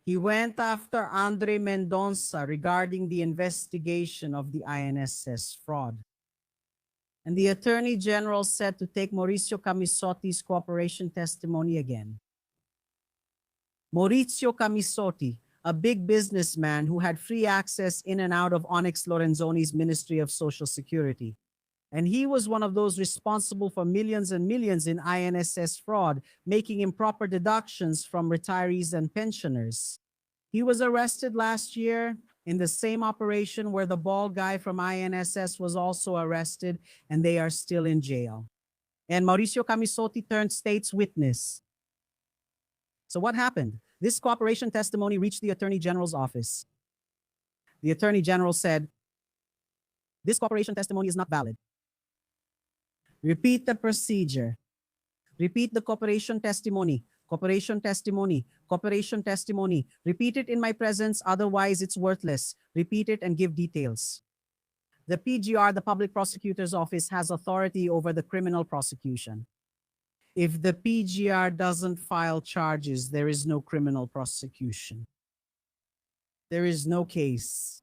He went after André Mendonça regarding the investigation of the INSS fraud. And the Attorney General said to take Mauricio Camisotti's cooperation testimony again. Maurizio Camisotti, a big businessman who had free access in and out of Onyx Lorenzoni's Ministry of Social Security. And he was one of those responsible for millions and millions in INSS fraud, making improper deductions from retirees and pensioners. He was arrested last year in the same operation where the bald guy from INSS was also arrested, and they are still in jail. And Mauricio Camisotti turned state's witness. So what happened? This cooperation testimony reached the Attorney General's office. The Attorney General said, this cooperation testimony is not valid. Repeat the procedure. Repeat the cooperation testimony. Cooperation testimony. Cooperation testimony. Repeat it in my presence, otherwise it's worthless. Repeat it and give details. The PGR, the Public Prosecutor's Office, has authority over the criminal prosecution. If the PGR doesn't file charges, there is no criminal prosecution. There is no case.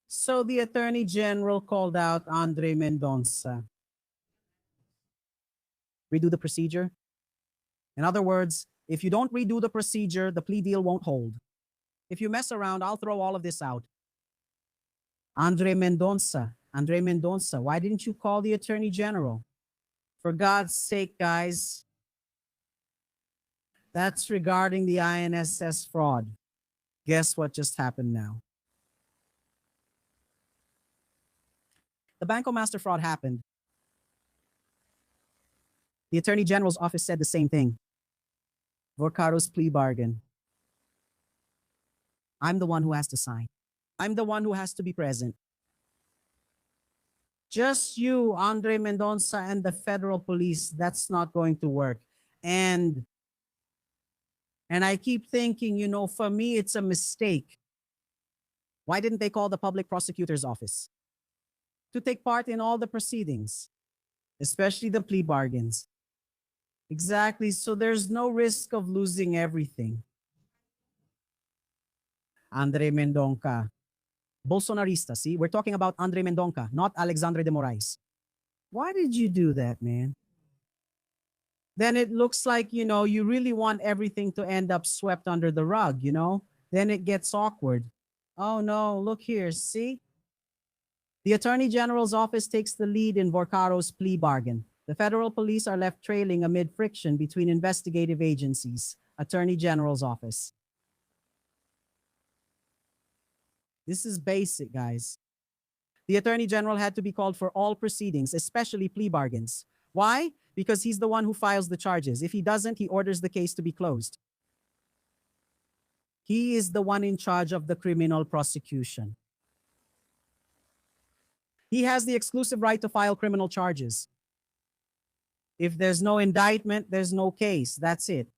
So the Attorney General called out André Mendonça. Redo the procedure. In other words, if you don't redo the procedure, the plea deal won't hold. If you mess around, I'll throw all of this out. André Mendonça, why didn't you call the Attorney General? For God's sake, guys. That's regarding the INSS fraud. Guess what just happened now? The Banco master fraud happened. The Attorney General's office said the same thing. Vorcaro's plea bargain. I'm the one who has to sign. I'm the one who has to be present. Just you, André Mendonça, and the federal police, that's not going to work. And I keep thinking, you know, for me, it's a mistake. Why didn't they call the public prosecutor's office to take part in all the proceedings, especially the plea bargains? Exactly, so there's no risk of losing everything. André Mendonça. Bolsonarista, see? We're talking about André Mendonça, not Alexandre de Moraes. Why did you do that, man? Then it looks like, you know, you really want everything to end up swept under the rug, you know? Then it gets awkward. Oh no, look here, see? The Attorney General's office takes the lead in Vorcaro's plea bargain. The federal police are left trailing amid friction between investigative agencies. Attorney General's office. This is basic, guys. The Attorney General had to be called for all proceedings, especially plea bargains. Why? Because he's the one who files the charges. If he doesn't, he orders the case to be closed. He is the one in charge of the criminal prosecution. He has the exclusive right to file criminal charges. If there's no indictment, there's no case. That's it.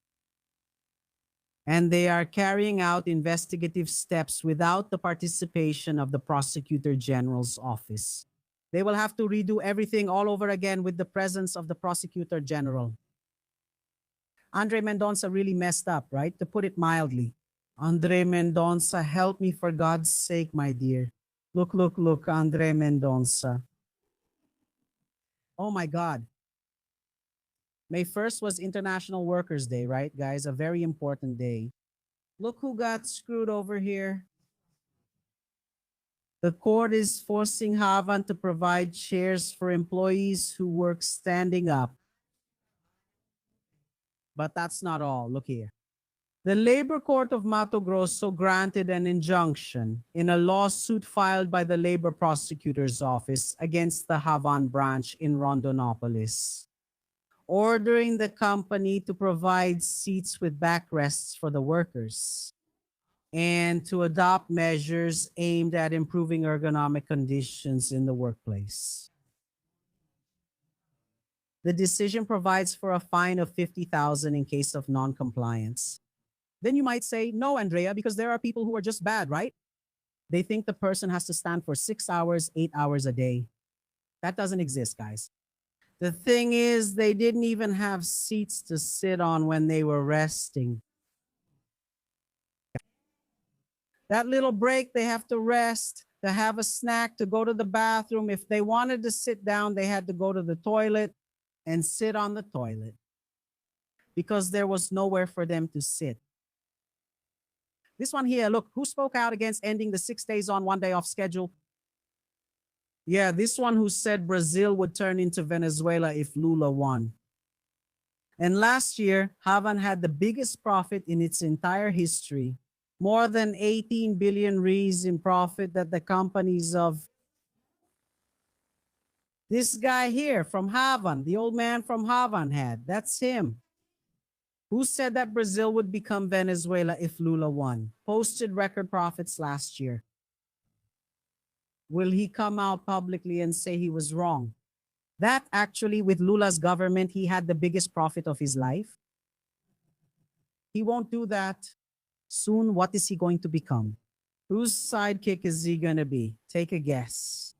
And they are carrying out investigative steps without the participation of the Prosecutor General's office. They will have to redo everything all over again with the presence of the Prosecutor General. André Mendonça really messed up, right? To put it mildly. André Mendonça, help me for God's sake, my dear. Look, André Mendonça. Oh my God. May 1st was International Workers' Day, right, guys? A very important day. Look who got screwed over here. The court is forcing Havan to provide chairs for employees who work standing up. But that's not all. Look here. The Labor Court of Mato Grosso granted an injunction in a lawsuit filed by the Labor Prosecutor's Office against the Havan branch in Rondonópolis, ordering the company to provide seats with backrests for the workers and to adopt measures aimed at improving ergonomic conditions in the workplace. The decision provides for a fine of 50,000 in case of non-compliance. Then you might say, no, Andrea, because there are people who are just bad, right? They think the person has to stand for 6 hours, 8 hours a day. That doesn't exist, guys. The thing is, they didn't even have seats to sit on when they were resting. That little break, they have to rest, to have a snack, to go to the bathroom. If they wanted to sit down, they had to go to the toilet and sit on the toilet because there was nowhere for them to sit. This one here, look, who spoke out against ending the 6 days on, 1 day off schedule? Yeah, this one who said Brazil would turn into Venezuela if Lula won. And last year, Havan had the biggest profit in its entire history. More than 18 billion reais in profit that the companies of this guy here from Havan, the old man from Havan had. That's him. Who said that Brazil would become Venezuela if Lula won? Posted record profits last year. Will he come out publicly and say he was wrong? That actually, with Lula's government, he had the biggest profit of his life. He won't do that. Soon, what is he going to become? Whose sidekick is he going to be? Take a guess.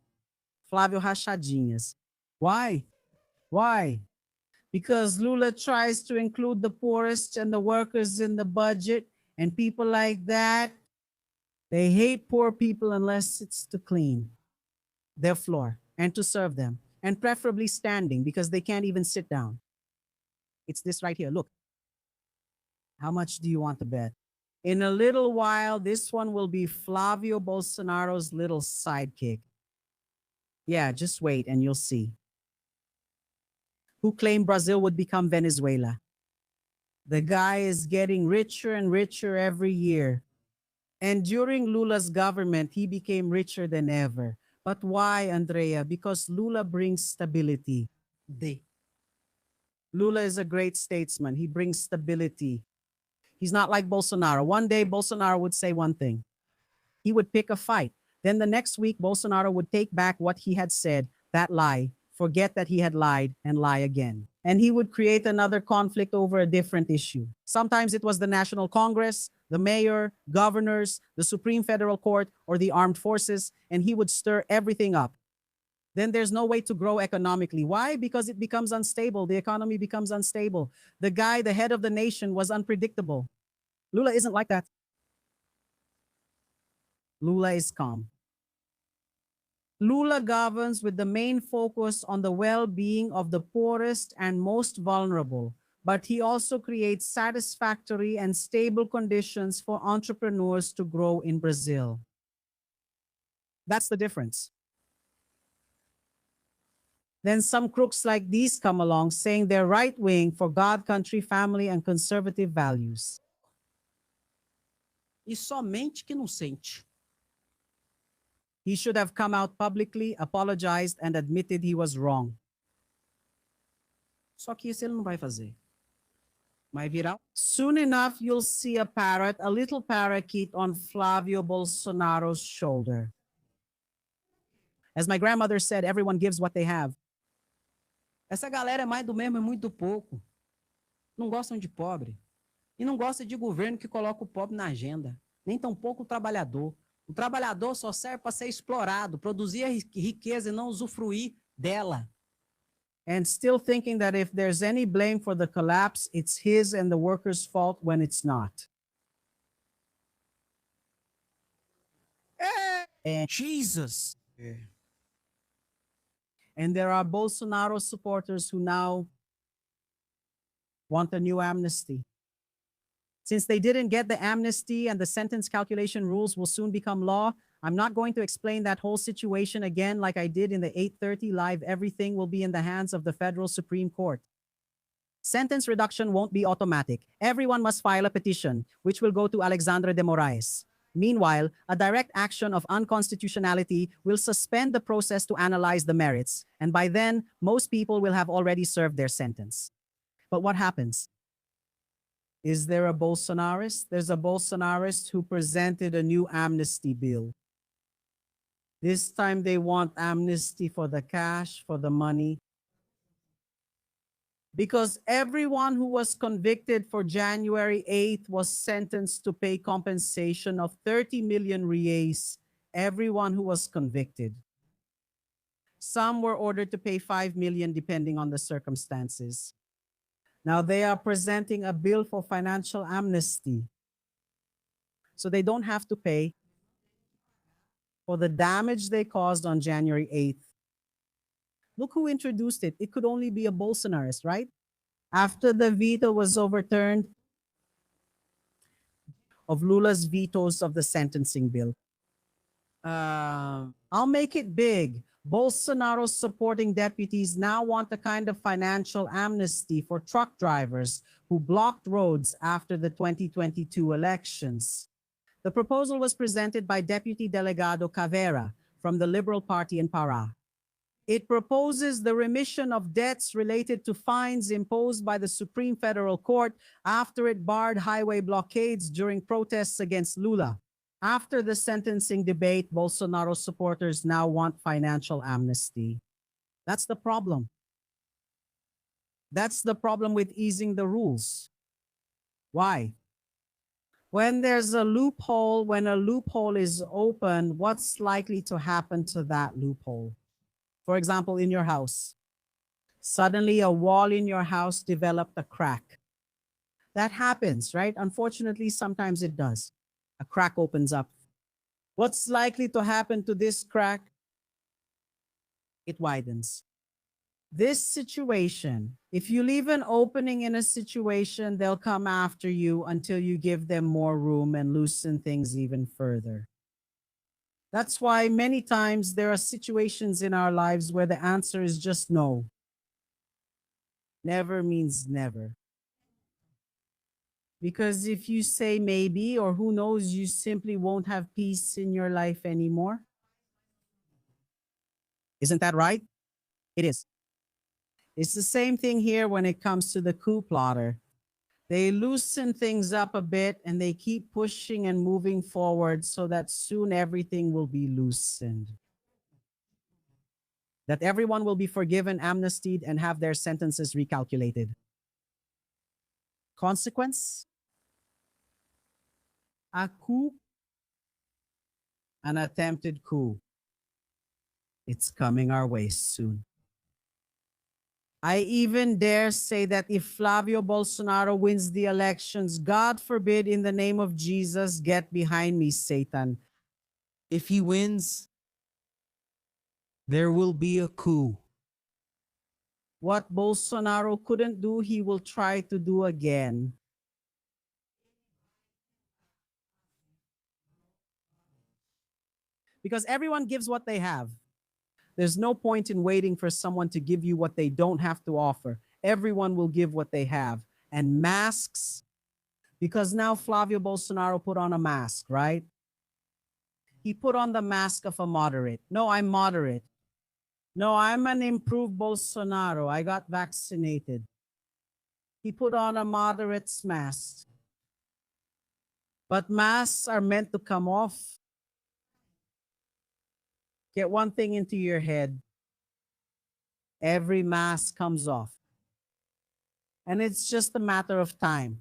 Flavio Rachadinhas. Why? Why? Because Lula tries to include the poorest and the workers in the budget, and people like that, they hate poor people unless it's to clean their floor and to serve them, and preferably standing because they can't even sit down. It's this right here. Look. How much do you want to bet? In a little while, this one will be Flavio Bolsonaro's little sidekick. Yeah, just wait and you'll see. Who claimed Brazil would become Venezuela? The guy is getting richer and richer every year. And during Lula's government, he became richer than ever. But why, Andrea? Because Lula brings stability. Lula is a great statesman. He brings stability. He's not like Bolsonaro. One day, Bolsonaro would say one thing. He would pick a fight. Then the next week, Bolsonaro would take back what he had said, that lie, forget that he had lied, and lie again. And he would create another conflict over a different issue. Sometimes it was the National Congress, the mayor, governors, the Supreme Federal Court, or the armed forces, and he would stir everything up. Then there's no way to grow economically. Why? Because it becomes unstable. The economy becomes unstable. The guy, the head of the nation, was unpredictable. Lula isn't like that. Lula is calm. Lula governs with the main focus on the well-being of the poorest and most vulnerable, but he also creates satisfactory and stable conditions for entrepreneurs to grow in Brazil. That's the difference. Then some crooks like these come along saying they're right-wing for God, country, family, and conservative values. E somente que não sente. He should have come out publicly, apologized, and admitted he was wrong. Só que isso ele não vai fazer. Vai virar. Soon enough, you'll see a parrot, a little parakeet on Flavio Bolsonaro's shoulder. As my grandmother said, everyone gives what they have. Essa galera é mais do mesmo e muito do pouco. Não gostam de pobre. E não gosta de governo que coloca o pobre na agenda. Nem tampouco o trabalhador. O trabalhador só serve para ser explorado, produzir a riqueza e não usufruir dela. And still thinking that if there's any blame for the collapse, it's his and the workers' fault when it's not. And Jesus. And there are Bolsonaro supporters who now want a new amnesty. Since they didn't get the amnesty and the sentence calculation rules will soon become law, I'm not going to explain that whole situation again like I did in the 8:30 live. Everything will be in the hands of the Federal Supreme Court. Sentence reduction won't be automatic. Everyone must file a petition, which will go to Alexandre de Moraes. Meanwhile, a direct action of unconstitutionality will suspend the process to analyze the merits, and by then, most people will have already served their sentence. But what happens? Is there a Bolsonarist? There's a Bolsonarist who presented a new amnesty bill. This time they want amnesty for the cash, for the money. Because everyone who was convicted for January 8th was sentenced to pay compensation of 30 million reais. Everyone who was convicted. Some were ordered to pay 5 million depending on the circumstances. Now they are presenting a bill for financial amnesty. So they don't have to pay, for the damage they caused on January 8th. Look who introduced it. It could only be a Bolsonarist, right? After the veto was overturned of Lula's vetoes of the sentencing bill. I'll make it big. Bolsonaro's supporting deputies now want a kind of financial amnesty for truck drivers who blocked roads after the 2022 elections. The proposal was presented by Deputy Delegado Cavera from the Liberal Party in Pará. It proposes the remission of debts related to fines imposed by the Supreme Federal Court after it barred highway blockades during protests against Lula. After the sentencing debate, Bolsonaro supporters now want financial amnesty. That's the problem. That's the problem with easing the rules. Why? When there's a loophole, when a loophole is open, what's likely to happen to that loophole? For example, in your house, suddenly a wall in your house developed a crack. That happens, right? Unfortunately, sometimes it does. A crack opens up. What's likely to happen to this crack? It widens. This situation, if you leave an opening in a situation, they'll come after you until you give them more room and loosen things even further. That's why many times there are situations in our lives where the answer is just no. Never means never. Because if you say maybe or who knows, you simply won't have peace in your life anymore. Isn't that right? It is. It's the same thing here when it comes to the coup plotter. They loosen things up a bit and they keep pushing and moving forward so that soon everything will be loosened. That everyone will be forgiven, amnestied, and have their sentences recalculated. Consequence? A coup, an attempted coup. It's coming our way soon. I even dare say that if Flavio Bolsonaro wins the elections, God forbid, in the name of Jesus, get behind me, Satan. If he wins, there will be a coup. What Bolsonaro couldn't do, he will try to do again. Because everyone gives what they have. There's no point in waiting for someone to give you what they don't have to offer. Everyone will give what they have. And masks, because now Flavio Bolsonaro put on a mask, right? He put on the mask of a moderate. No, I'm moderate. No, I'm an improved Bolsonaro. I got vaccinated. He put on a moderate's mask. But masks are meant to come off. Get one thing into your head. Every mask comes off. And it's just a matter of time.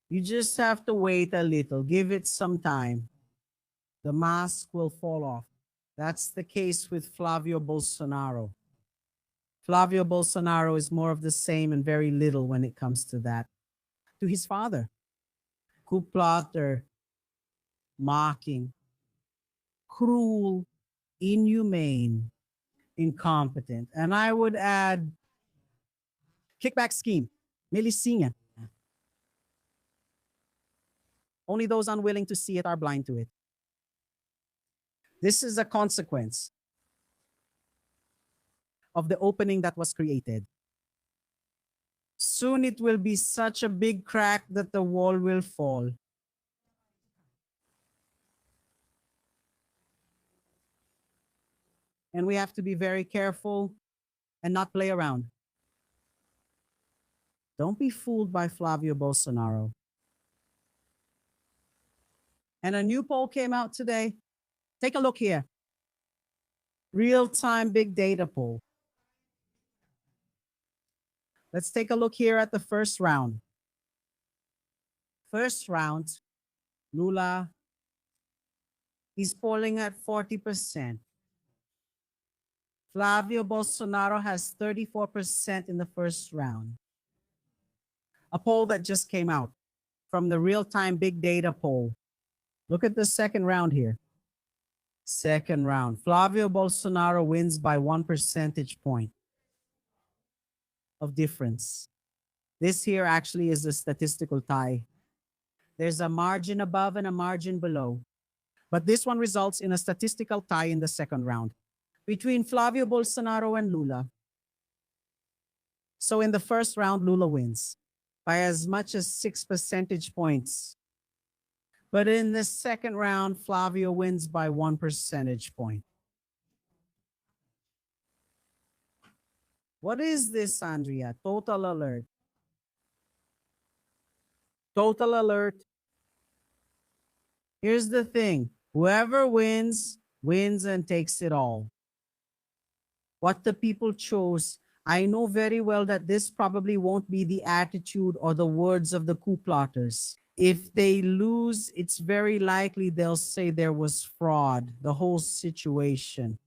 You just have to wait a little. Give it some time. The mask will fall off. That's the case with Flavio Bolsonaro. Flavio Bolsonaro is more of the same and very little when it comes to that. To his father, coup plotter, mocking, cruel, inhumane, incompetent. And I would add, kickback scheme, milicinha. Only those unwilling to see it are blind to it. This is a consequence of the opening that was created. Soon it will be such a big crack that the wall will fall. And we have to be very careful and not play around. Don't be fooled by Flavio Bolsonaro. And a new poll came out today. Take a look here. Real-time big data poll. Let's take a look here at the first round. First round, Lula, he's polling at 40%. Flavio Bolsonaro has 34% in the first round. A poll that just came out from the real-time big data poll. Look at the second round here. Second round, Flavio Bolsonaro wins by 1 percentage point of difference. This here actually is a statistical tie. There's a margin above and a margin below. But this one results in a statistical tie in the second round between Flavio Bolsonaro and Lula. So in the first round, Lula wins by as much as 6 percentage points. But in the second round, Flavio wins by 1 percentage point. What is this, Andrea? Total alert. Total alert. Here's the thing. Whoever wins, wins and takes it all. What the people chose, I know very well that this probably won't be the attitude or the words of the coup plotters. If they lose, it's very likely they'll say there was fraud, the whole situation.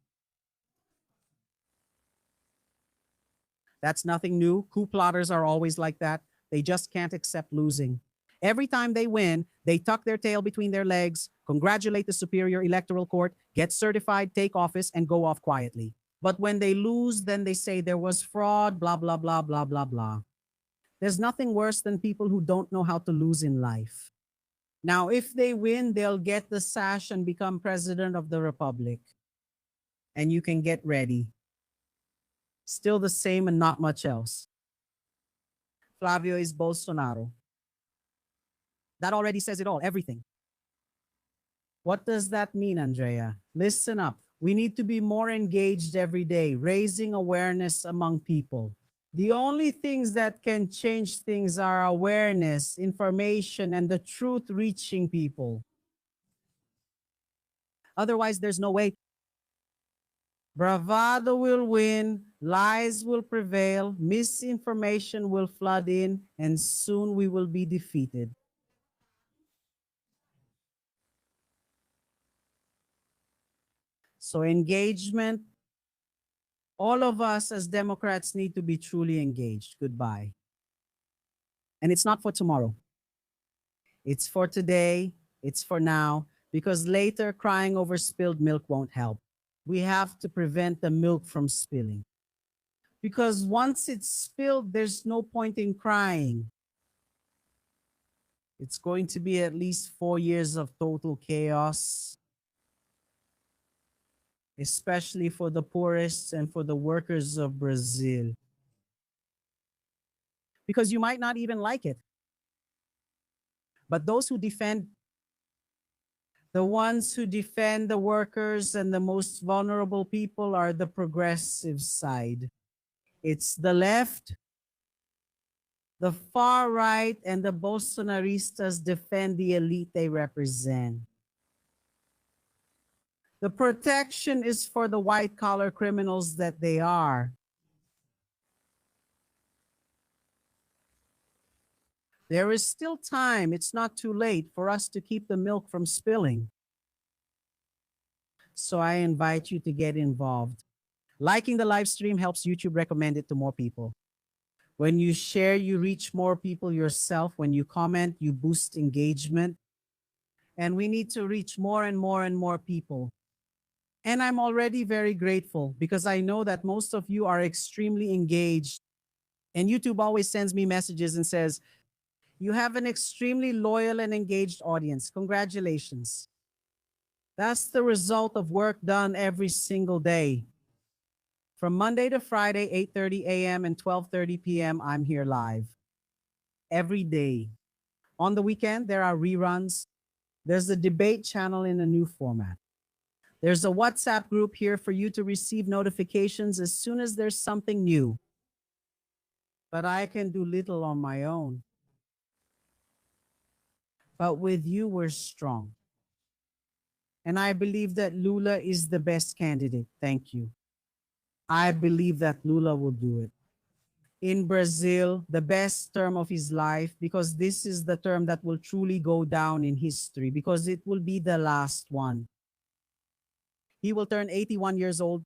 That's nothing new. Coup plotters are always like that. They just can't accept losing. Every time they win, they tuck their tail between their legs, congratulate the Superior Electoral Court, get certified, take office, and go off quietly. But when they lose, then they say there was fraud, blah, blah, blah, blah, blah, blah. There's nothing worse than people who don't know how to lose in life. Now, if they win, they'll get the sash and become president of the republic. And you can get ready. Still the same and not much else. Flavio is Bolsonaro. That already says it all, everything. What does that mean, Andrea? Listen up. We need to be more engaged every day, raising awareness among people. The only things that can change things are awareness, information, and the truth reaching people. Otherwise, there's no way. Bravado will win, lies will prevail, misinformation will flood in, and soon we will be defeated. So engagement, all of us as Democrats need to be truly engaged. Goodbye. And it's not for tomorrow. It's for today. It's for now. Because later, crying over spilled milk won't help. We have to prevent the milk from spilling. Because once it's spilled, there's no point in crying. It's going to be at least 4 years of total chaos, especially for the poorest and for the workers of Brazil. Because you might not even like it. But those who defend, the ones who defend the workers and the most vulnerable people are the progressive side. It's the left, the far right, and the Bolsonaristas defend the elite they represent. The protection is for the white-collar criminals that they are. There is still time. It's not too late for us to keep the milk from spilling. So I invite you to get involved. Liking the live stream helps YouTube recommend it to more people. When you share, you reach more people yourself. When you comment, you boost engagement. And we need to reach more and more and more people. And I'm already very grateful because I know that most of you are extremely engaged. And YouTube always sends me messages and says, you have an extremely loyal and engaged audience. Congratulations. That's the result of work done every single day. From Monday to Friday, 8:30 a.m. and 12:30 p.m., I'm here live. Every day. On the weekend, there are reruns. There's a debate channel in a new format. There's a WhatsApp group here for you to receive notifications as soon as there's something new. But I can do little on my own. But with you, we're strong. And I believe that Lula is the best candidate. Thank you. I believe that Lula will do it. In Brazil, the best term of his life, because this is the term that will truly go down in history, because it will be the last one. He will turn 81 years old.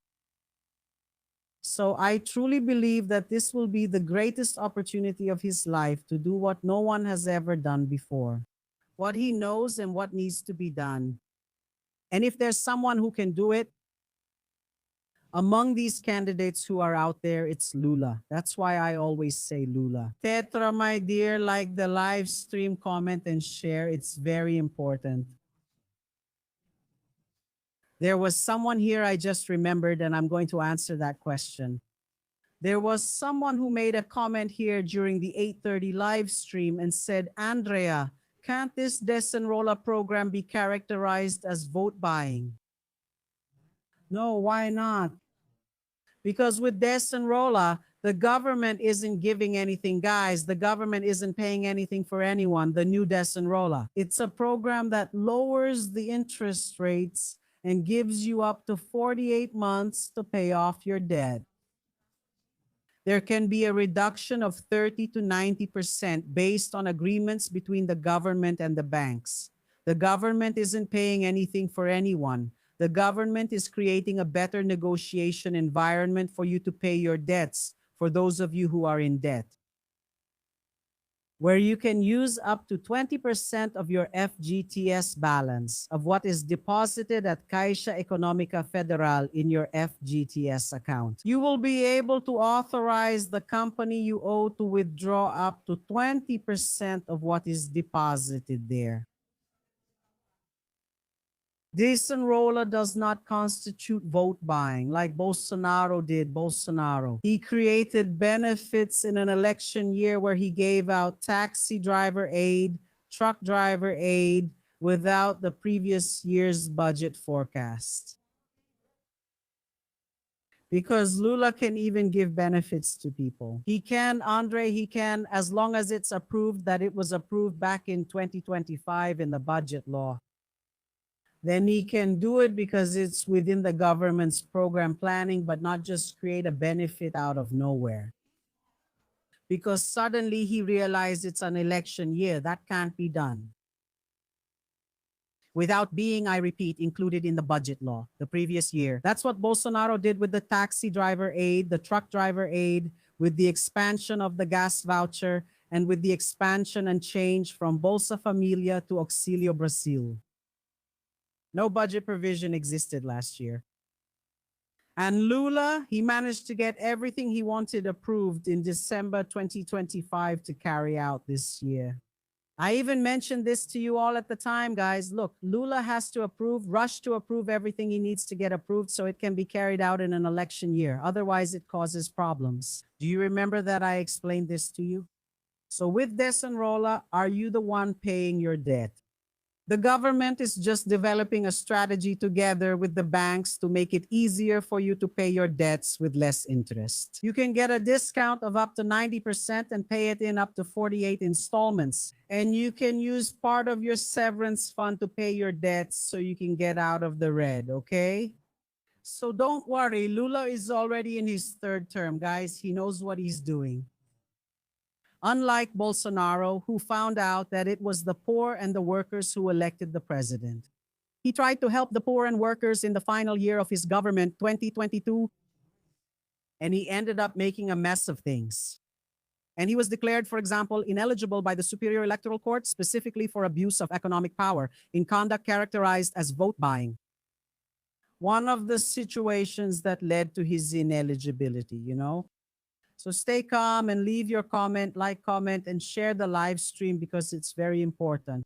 So I truly believe that this will be the greatest opportunity of his life to do what no one has ever done before, what he knows and what needs to be done. And if there's someone who can do it, among these candidates who are out there, it's Lula. That's why I always say Lula. Tetra, my dear, like the live stream, comment, and share. It's very important. There was someone here I just remembered, and I'm going to answer that question. There was someone who made a comment here during the 8:30 live stream and said, Andrea, can't this Desenrola program be characterized as vote buying? No, why not? Because with Desenrola, the government isn't giving anything, guys. The government isn't paying anything for anyone, the new Desenrola. It's a program that lowers the interest rates and gives you up to 48 months to pay off your debt. There can be a reduction of 30 to 90% based on agreements between the government and the banks. The government isn't paying anything for anyone. The government is creating a better negotiation environment for you to pay your debts, for those of you who are in debt, where you can use up to 20% of your FGTS balance of what is deposited at Caixa Econômica Federal in your FGTS account. You will be able to authorize the company you owe to withdraw up to 20% of what is deposited there. Desenrola does not constitute vote buying like Bolsonaro did. Bolsonaro. He created benefits in an election year where he gave out taxi driver aid, truck driver aid without the previous year's budget forecast. Because Lula can even give benefits to people. He can, Andre, he can, as long as it's approved, that it was approved back in 2025 in the budget law. Then he can do it because it's within the government's program planning, but not just create a benefit out of nowhere. Because suddenly he realized it's an election year. That can't be done. Without being, I repeat, included in the budget law the previous year. That's what Bolsonaro did with the taxi driver aid, the truck driver aid, with the expansion of the gas voucher, and with the expansion and change from Bolsa Familia to Auxílio Brasil. No budget provision existed last year. And Lula, he managed to get everything he wanted approved in December 2025 to carry out this year. I even mentioned this to you all at the time, guys. Look, Lula has to rush to approve everything he needs to get approved so it can be carried out in an election year. Otherwise, it causes problems. Do you remember that I explained this to you? So with Desenrola, are you the one paying your debt? The government is just developing a strategy together with the banks to make it easier for you to pay your debts with less interest. You can get a discount of up to 90% and pay it in up to 48 installments. And you can use part of your severance fund to pay your debts so you can get out of the red, okay? So don't worry, Lula is already in his third term, guys. He knows what he's doing. Unlike Bolsonaro, who found out that it was the poor and the workers who elected the president. He tried to help the poor and workers in the final year of his government, 2022, and he ended up making a mess of things. And he was declared, for example, ineligible by the Superior Electoral Court, specifically for abuse of economic power in conduct characterized as vote buying. One of the situations that led to his ineligibility, you know? So stay calm and leave your comment, like, comment, and share the live stream because it's very important.